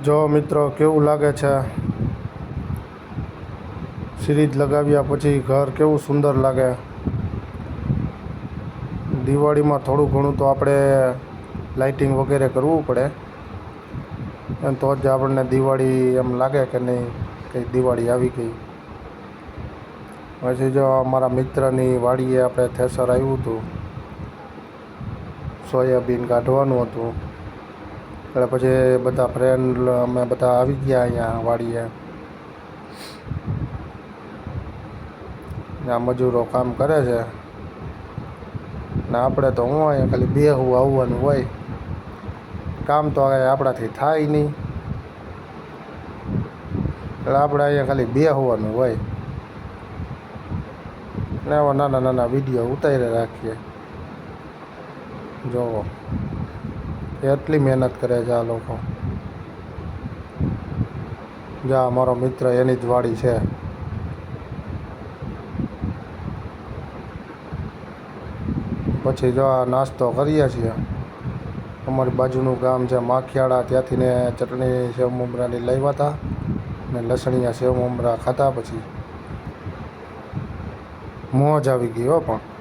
જો મિત્રો કેવું લાગે છે સિરીજ લગાવ્યા પછી ઘર કેવું સુંદર લાગે. દિવાળીમાં થોડું ઘણું તો આપણે લાઇટિંગ વગેરે કરવું પડે, એમ તો જ આપણને દિવાળી એમ લાગે કે નહીં કે દિવાળી આવી ગઈ. પછી જો અમારા મિત્રની વાડીએ આપણે થેસર આવ્યું હતું, સોયાબીન કાઢવાનું હતું, એટલે પછી બધા ફ્રેન્ડ અમે બધા આવી ગયા અહીંયા વાડીએ. ત્યાં મજૂરો કામ કરે છે ને આપણે તો હું અહીંયા ખાલી બેહવું આવવાનું હોય. કામ તો હવે આપણાથી થાય નહીં, એટલે આપણે અહીંયા ખાલી બેહવાનું હોય ને એવા નાના નાના વિડીયો ઉતારી રાખીએ. જોવો એટલી મહેનત કરે છે આ લોકો. જા મારો મિત્ર એની જ વાડી છે. પછી જો આ નાસ્તો કરીએ છીએ. અમારી બાજુનું ગામ છે માખિયાળા, ત્યાંથી ને ચટણી સેવ મમરાની લાવ્યા હતા ને લસણીયા સેવ મમરા ખાધા. પછી મોજ આવી ગઈ હો. પણ